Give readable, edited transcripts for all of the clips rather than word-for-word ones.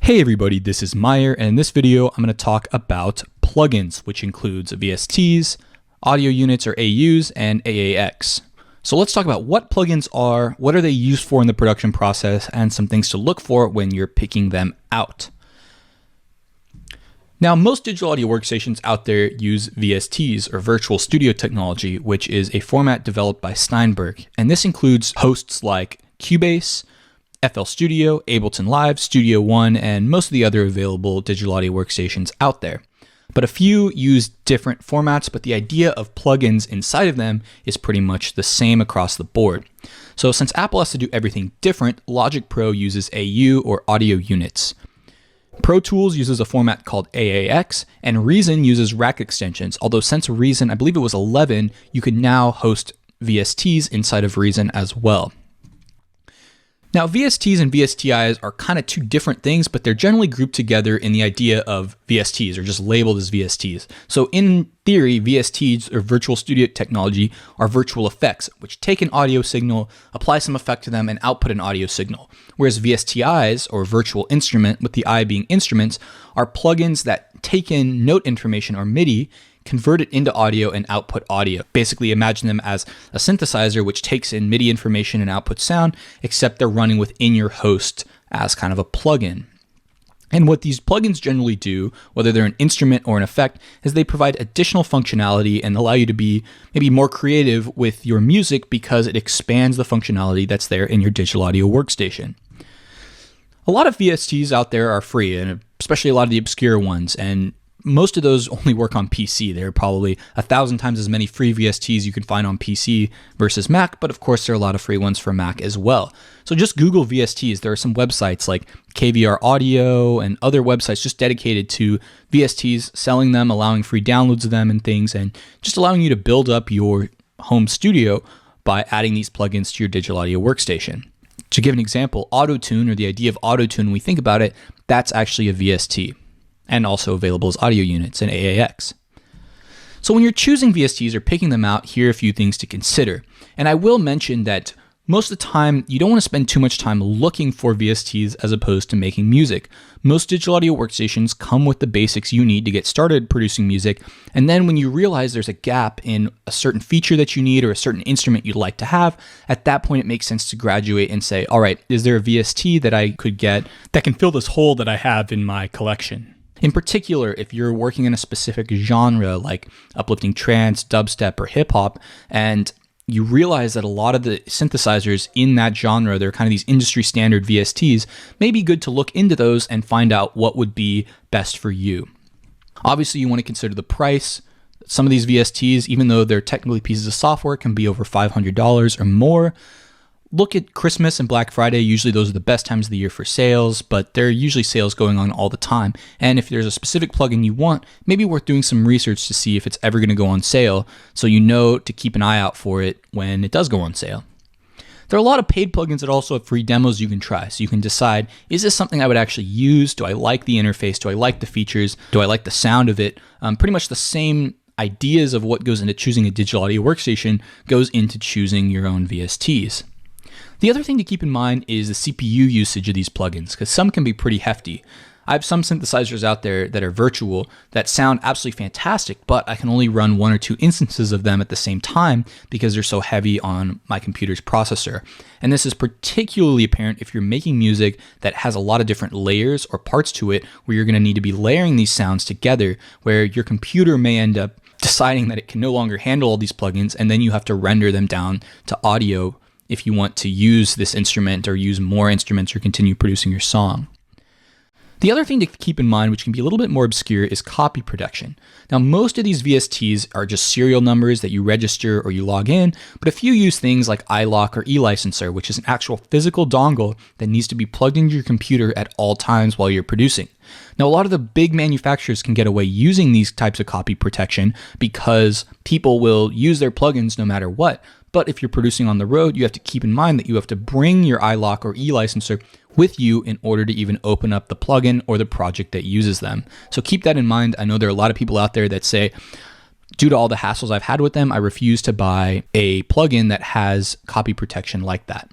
Hey everybody, this is Meyer, and in this video I'm going to talk about plugins, which includes VSTs, audio units or AUs, and AAX. So let's talk about what plugins are, what are they used for in the production process, and some things to look for when you're picking them out. Now, most digital audio workstations out there use VSTs, or virtual studio technology, which is a format developed by Steinberg, and this includes hosts like Cubase, FL Studio, Ableton Live, Studio One, and most of the other available digital audio workstations out there. But a few use different formats, but the idea of plugins inside of them is pretty much the same across the board. So since Apple has to do everything different, Logic Pro uses AU or audio units. Pro Tools uses a format called AAX, and Reason uses rack extensions, although since Reason, I believe it was 11, you can now host VSTs inside of Reason as well. Now, VSTs and VSTIs are kind of two different things, but they're generally grouped together in the idea of VSTs, or just labeled as VSTs. So in theory, VSTs, or virtual studio technology, are virtual effects, which take an audio signal, apply some effect to them, and output an audio signal. Whereas VSTIs, or virtual instrument, with the I being instruments, are plugins that take in note information, or MIDI, convert it into audio and output audio. Basically, imagine them as a synthesizer which takes in MIDI information and outputs sound, except they're running within your host as kind of a plugin. And what these plugins generally do, whether they're an instrument or an effect, is they provide additional functionality and allow you to be maybe more creative with your music because it expands the functionality that's there in your digital audio workstation. A lot of VSTs out there are free, and especially a lot of the obscure ones, and most of those only work on PC. There are probably 1,000 times as many free VSTs you can find on PC versus Mac, but of course there are a lot of free ones for Mac as well. So just Google VSTs. There are some websites like KVR Audio and other websites just dedicated to VSTs, selling them, allowing free downloads of them and things, and just allowing you to build up your home studio by adding these plugins to your digital audio workstation. To give an example, Auto-Tune, or the idea of Auto-Tune, when we think about it, that's actually a VST. And also available as audio units and AAX. So when you're choosing VSTs or picking them out, here are a few things to consider. And I will mention that most of the time, you don't want to spend too much time looking for VSTs as opposed to making music. Most digital audio workstations come with the basics you need to get started producing music. And then when you realize there's a gap in a certain feature that you need or a certain instrument you'd like to have, at that point, it makes sense to graduate and say, all right, is there a VST that I could get that can fill this hole that I have in my collection? In particular, if you're working in a specific genre like uplifting trance, dubstep, or hip hop, and you realize that a lot of the synthesizers in that genre, they're kind of these industry standard VSTs, may be good to look into those and find out what would be best for you. Obviously, you want to consider the price. Some of these VSTs, even though they're technically pieces of software, can be over $500 or more. Look at Christmas and Black Friday. Usually those are the best times of the year for sales, but there are usually sales going on all the time. And if there's a specific plugin you want, maybe worth doing some research to see if it's ever going to go on sale, so you know to keep an eye out for it when it does go on sale. There are a lot of paid plugins that also have free demos you can try, so you can decide, is this something I would actually use? Do I like the interface? Do I like the features? Do I like the sound of it? Pretty much the same ideas of what goes into choosing a digital audio workstation goes into choosing your own VSTs. The other thing to keep in mind is the CPU usage of these plugins, because some can be pretty hefty. I have some synthesizers out there that are virtual that sound absolutely fantastic, but I can only run 1 or 2 instances of them at the same time because they're so heavy on my computer's processor. And this is particularly apparent if you're making music that has a lot of different layers or parts to it, where you're going to need to be layering these sounds together, where your computer may end up deciding that it can no longer handle all these plugins, and then you have to render them down to audio if you want to use this instrument or use more instruments or continue producing your song. The other thing to keep in mind, which can be a little bit more obscure, is copy protection. Now, most of these VSTs are just serial numbers that you register or you log in, but a few use things like iLock or eLicenser, which is an actual physical dongle that needs to be plugged into your computer at all times while you're producing. Now, a lot of the big manufacturers can get away using these types of copy protection because people will use their plugins no matter what. But if you're producing on the road, you have to keep in mind that you have to bring your iLock or eLicenser with you in order to even open up the plugin or the project that uses them. So keep that in mind. I know there are a lot of people out there that say, due to all the hassles I've had with them, I refuse to buy a plugin that has copy protection like that.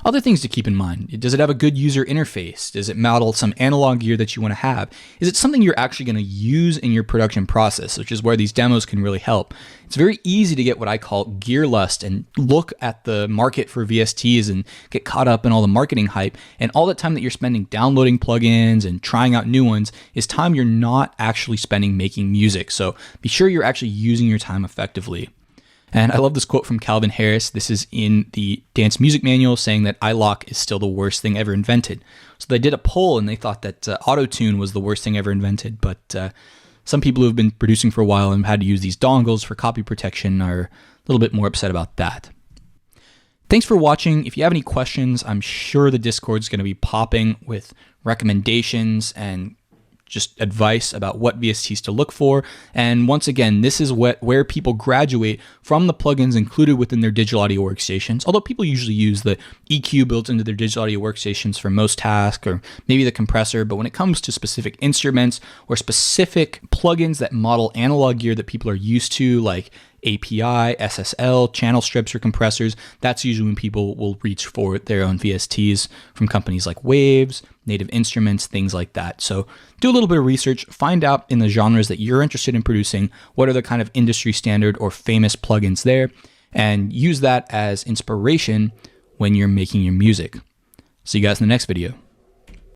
Other things to keep in mind: does it have a good user interface? Does it model some analog gear that you want to have? Is it something you're actually going to use in your production process, which is where these demos can really help? It's very easy to get what I call gear lust and look at the market for VSTs and get caught up in all the marketing hype, and all the time that you're spending downloading plugins and trying out new ones is time you're not actually spending making music. So be sure you're actually using your time effectively. And I love this quote from Calvin Harris. This is in the Dance Music Manual, saying that iLok is still the worst thing ever invented. So they did a poll and they thought that auto-tune was the worst thing ever invented. But some people who have been producing for a while and had to use these dongles for copy protection are a little bit more upset about that. Thanks for watching. If you have any questions, I'm sure the Discord is going to be popping with recommendations and just advice about what VSTs to look for. And once again, this is where people graduate from the plugins included within their digital audio workstations. Although people usually use the EQ built into their digital audio workstations for most tasks, or maybe the compressor. But when it comes to specific instruments or specific plugins that model analog gear that people are used to, like API, SSL, channel strips, or compressors, that's usually when people will reach for their own VSTs from companies like Waves, Native Instruments, things like that. So do a little bit of research, find out in the genres that you're interested in producing, what are the kind of industry standard or famous plugins there, and use that as inspiration when you're making your music. See you guys in the next video.